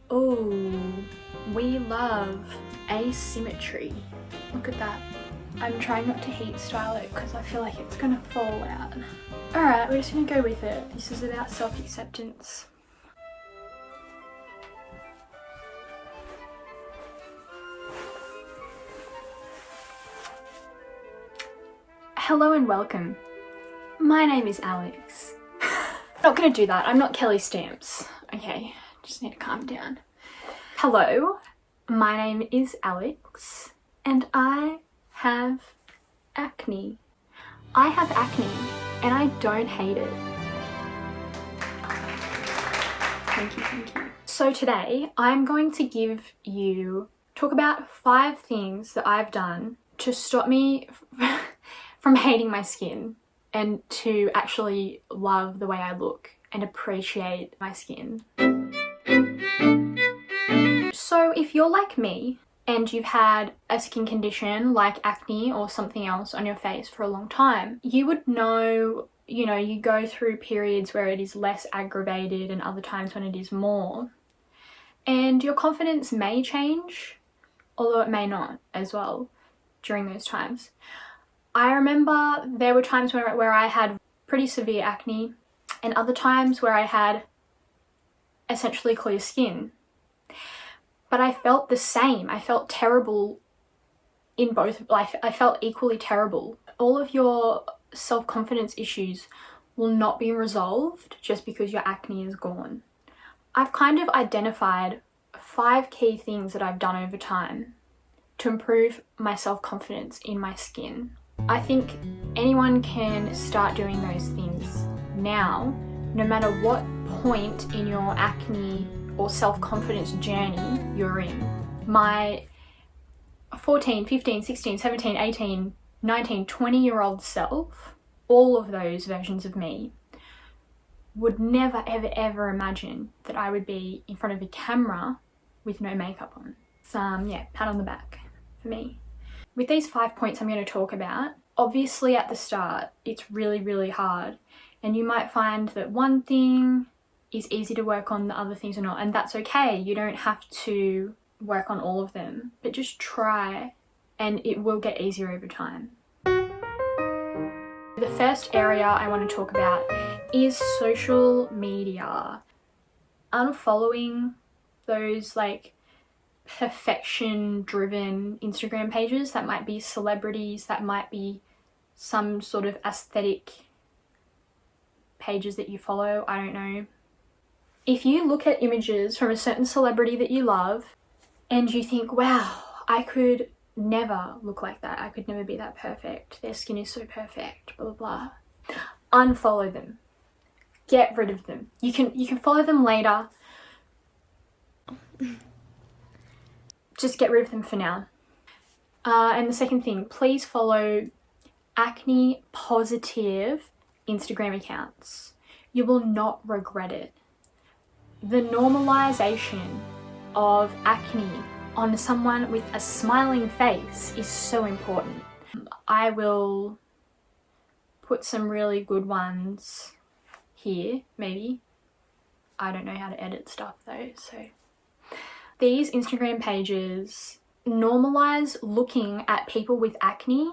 Oh, we love asymmetry. Look at that. I'm trying not to heat style it because I feel like it's gonna fall out. Alright, we're just gonna go with it. This is about self-acceptance. Hello and welcome. My name is Alex. I'm not gonna do that. I'm not Kelly Stamps. Okay, just need to calm down. Hello, my name is Alex and I have acne. I have acne and I don't hate it. Thank you, thank you. So today I'm going to talk about 5 things that I've done to stop me from hating my skin and to actually love the way I look and appreciate my skin. So if you're like me and you've had a skin condition like acne or something else on your face for a long time, you would know, you go through periods where it is less aggravated and other times when it is more. And your confidence may change, although it may not as well during those times. I remember there were times where I had pretty severe acne and other times where I had essentially clear skin. But I felt the same. I felt terrible in both. I felt equally terrible. All of your self-confidence issues will not be resolved just because your acne is gone. I've kind of identified 5 key things that I've done over time to improve my self-confidence in my skin. I think anyone can start doing those things now, no matter what point in your acne or self-confidence journey you're in. My 14, 15, 16, 17, 18, 19, 20-year-old self, all of those versions of me, would never, ever, ever imagine that I would be in front of a camera with no makeup on. Pat on the back for me. With these 5 points I'm going to talk about, obviously at the start, it's really, really hard. And you might find that one thing is easy to work on, the other things are not. And that's okay. You don't have to work on all of them, but just try and it will get easier over time. The first area I want to talk about is social media. Unfollowing those perfection driven Instagram pages that might be celebrities, that might be some sort of aesthetic pages that you follow, I don't know. If you look at images from a certain celebrity that you love and you think, wow, I could never look like that, I could never be that perfect, their skin is so perfect, blah blah blah, unfollow them, get rid of them. You can follow them later. Just get rid of them for now. And the second thing, please follow acne positive Instagram accounts. You will not regret it. The normalization of acne on someone with a smiling face is so important. I will put some really good ones here, maybe. I don't know how to edit stuff though, so. These Instagram pages normalize looking at people with acne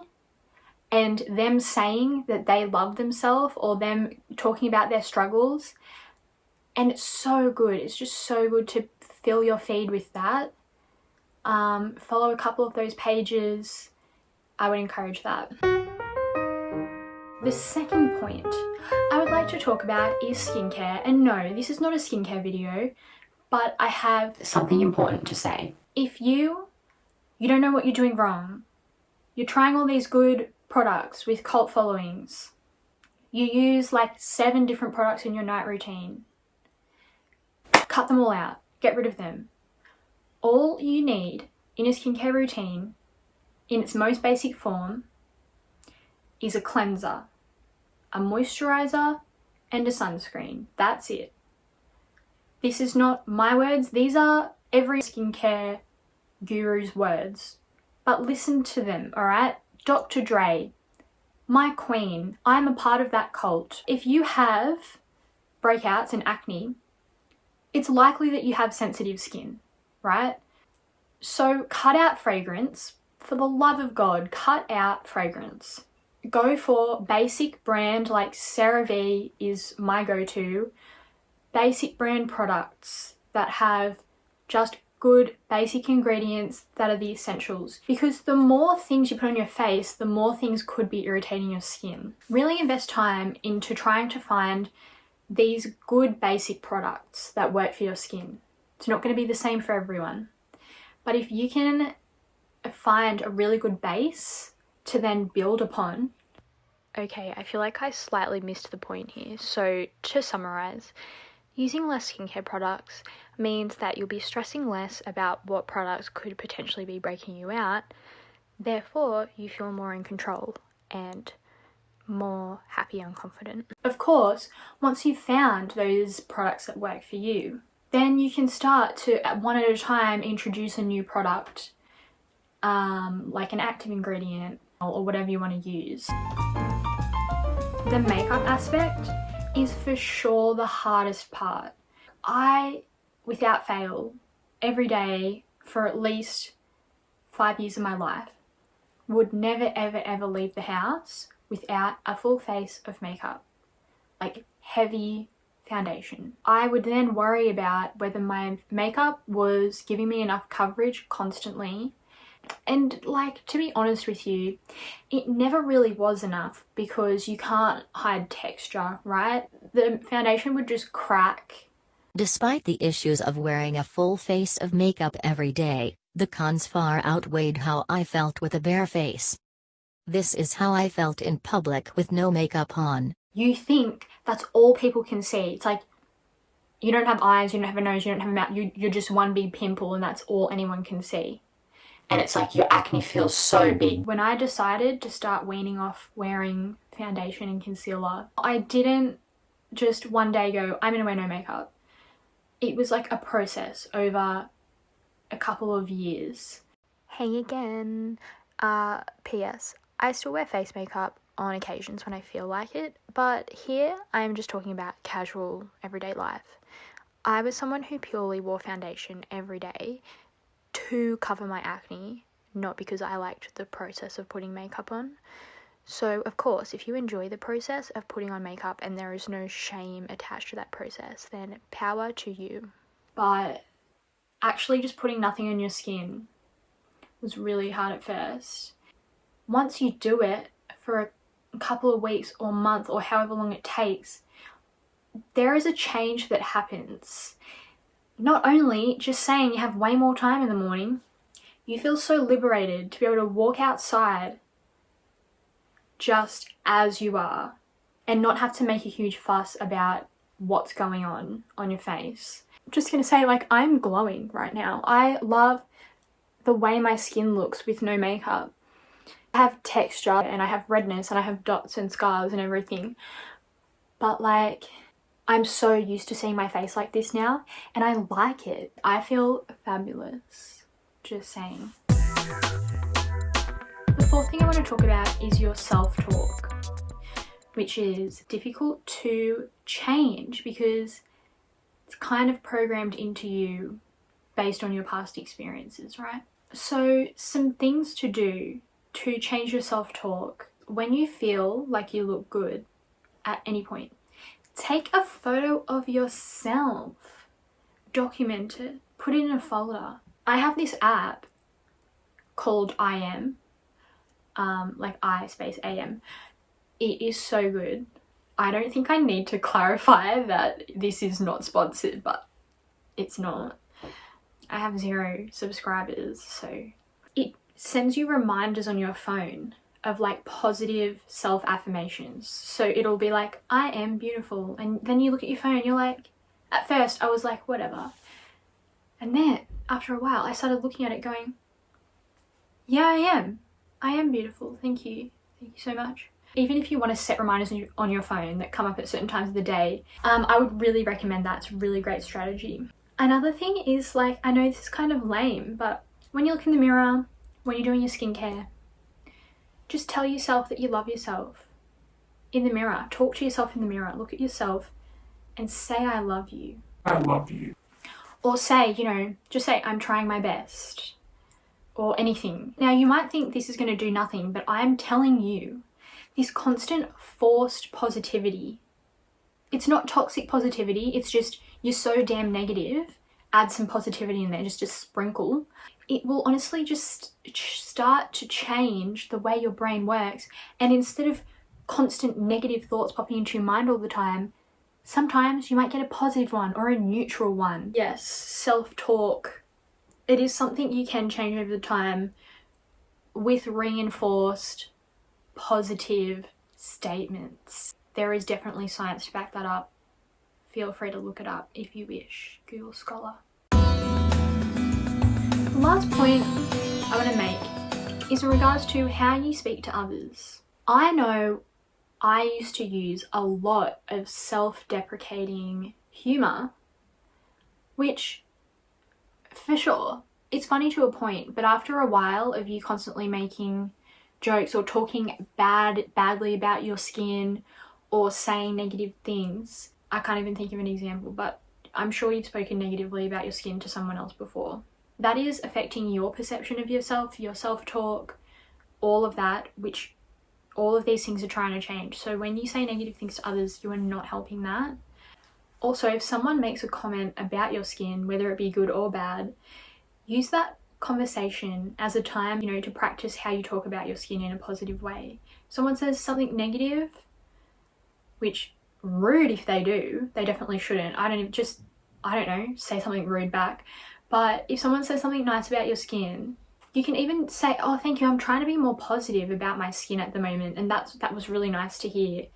and them saying that they love themselves or them talking about their struggles. And it's so good. It's just so good to fill your feed with that. Follow a couple of those pages. I would encourage that. The second point I would like to talk about is skincare. And no, this is not a skincare video, but I have something important to say. If you don't know what you're doing wrong, you're trying all these good products with cult followings, you use 7 different products in your night routine, cut them all out, get rid of them. All you need in a skincare routine, in its most basic form, is a cleanser, a moisturizer, and a sunscreen. That's it. This is not my words, these are every skincare guru's words. But listen to them, alright? Dr. Dre, my queen. I'm a part of that cult. If you have breakouts and acne, it's likely that you have sensitive skin, right? So cut out fragrance. For the love of God, cut out fragrance. Go for basic brand, like CeraVe is my go-to. Basic brand products that have just good basic ingredients that are the essentials, because the more things you put on your face, the more things could be irritating your skin. Really invest time into trying to find these good basic products that work for your skin. It's not going to be the same for everyone, but if you can find a really good base to then build upon. Okay, I feel like I slightly missed the point here. So to summarize, using less skincare products means that you'll be stressing less about what products could potentially be breaking you out. Therefore, you feel more in control and more happy and confident. Of course, once you've found those products that work for you, then you can start to, one at a time, introduce a new product, like an active ingredient or whatever you want to use. The makeup aspect is for sure the hardest part. I, without fail, every day for at least 5 years of my life, would never ever leave the house without a full face of makeup, like heavy foundation. I would then worry about whether my makeup was giving me enough coverage constantly. And like, to be honest with you, it never really was enough, because you can't hide texture, right? The foundation would just crack. Despite the issues of wearing a full face of makeup every day, the cons far outweighed how I felt with a bare face. This is how I felt in public with no makeup on. You think that's all people can see. It's like, you don't have eyes, you don't have a nose, you don't have a mouth, you're just one big pimple and that's all anyone can see. And it's like your acne feels so big. When I decided to start weaning off wearing foundation and concealer, I didn't just one day go, I'm gonna wear no makeup. It was like a process over a couple of years. Hey again. P.S. I still wear face makeup on occasions when I feel like it, but here I am just talking about casual everyday life. I was someone who purely wore foundation every day to cover my acne, not because I liked the process of putting makeup on. So of course, if you enjoy the process of putting on makeup and there is no shame attached to that process, then power to you. But actually just putting nothing on your skin was really hard at first. Once you do it for a couple of weeks or month or however long it takes, there is a change that happens. Not only just saying you have way more time in the morning, you feel so liberated to be able to walk outside just as you are and not have to make a huge fuss about what's going on your face. I'm just gonna say, like, I'm glowing right now. I love the way my skin looks with no makeup. I have texture and I have redness and I have dots and scars and everything, but like, I'm so used to seeing my face like this now and I like it. I feel fabulous, just saying. The fourth thing I want to talk about is your self-talk, which is difficult to change because it's kind of programmed into you based on your past experiences, right? So some things to do to change your self-talk: when you feel like you look good at any point, take a photo of yourself, document it, put it in a folder. I have this app called I Am, like I space AM. It is so good. I don't think I need to clarify that this is not sponsored, but it's not. I have 0 subscribers, so it sends you reminders on your phone of like positive self-affirmations. So it'll be like, I am beautiful, and then you look at your phone and you're like, at first I was like, whatever, and then after a while I started looking at it going, yeah, I am beautiful, thank you so much. Even if you want to set reminders on your phone that come up at certain times of the day, I would really recommend that. It's a really great strategy. Another thing is, like, I know this is kind of lame, but when you look in the mirror, when you're doing your skincare, Just tell yourself that you love yourself. In the mirror, talk to yourself in the mirror, look at yourself and say, I love you. I love you. Or say, just say, I'm trying my best. Or anything. Now, you might think this is going to do nothing, but I'm telling you, this constant forced positivity, it's not toxic positivity, it's just you're so damn negative, add some positivity in there, just a sprinkle. It will honestly just start to change the way your brain works. And instead of constant negative thoughts popping into your mind all the time, sometimes you might get a positive one or a neutral one. Yes, self-talk. It is something you can change over time with reinforced positive statements. There is definitely science to back that up. Feel free to look it up if you wish. Google Scholar. The last point I want to make is in regards to how you speak to others. I know I used to use a lot of self-deprecating humour, which, for sure, it's funny to a point, but after a while of you constantly making jokes or talking badly about your skin or saying negative things, I can't even think of an example, but I'm sure you've spoken negatively about your skin to someone else before. That is affecting your perception of yourself, your self-talk, all of that, which all of these things are trying to change. So when you say negative things to others, you are not helping that. Also, if someone makes a comment about your skin, whether it be good or bad, use that conversation as a time, to practice how you talk about your skin in a positive way. If someone says something negative, which rude if they do, they definitely shouldn't. I don't know, say something rude back. But if someone says something nice about your skin, you can even say, oh, thank you, I'm trying to be more positive about my skin at the moment, and that was really nice to hear.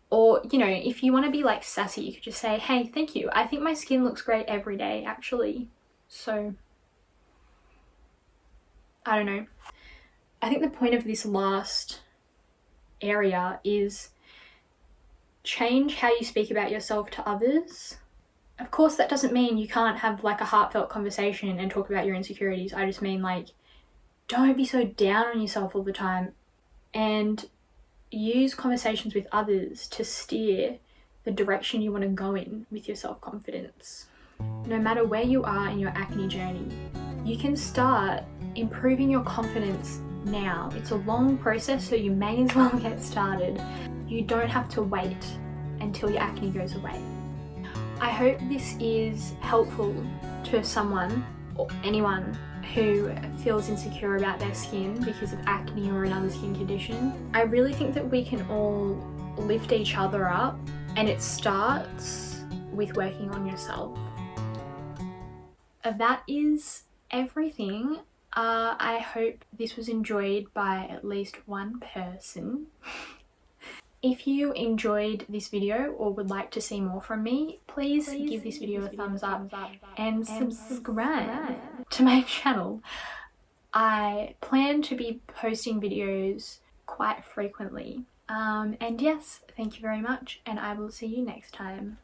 Or, if you want to be like sassy, you could just say, hey, thank you, I think my skin looks great every day, actually. So, I don't know. I think the point of this last area is change how you speak about yourself to others. Of course, that doesn't mean you can't have like a heartfelt conversation and talk about your insecurities. I just mean like, don't be so down on yourself all the time, and use conversations with others to steer the direction you want to go in with your self-confidence. No matter where you are in your acne journey, you can start improving your confidence now. It's a long process, so you may as well get started. You don't have to wait until your acne goes away. I hope this is helpful to someone or anyone who feels insecure about their skin because of acne or another skin condition. I really think that we can all lift each other up, and it starts with working on yourself. That is everything. I hope this was enjoyed by at least one person. If you enjoyed this video or would like to see more from me, please give this video a thumbs up and subscribe to my channel. I plan to be posting videos quite frequently. And yes, thank you very much, and I will see you next time.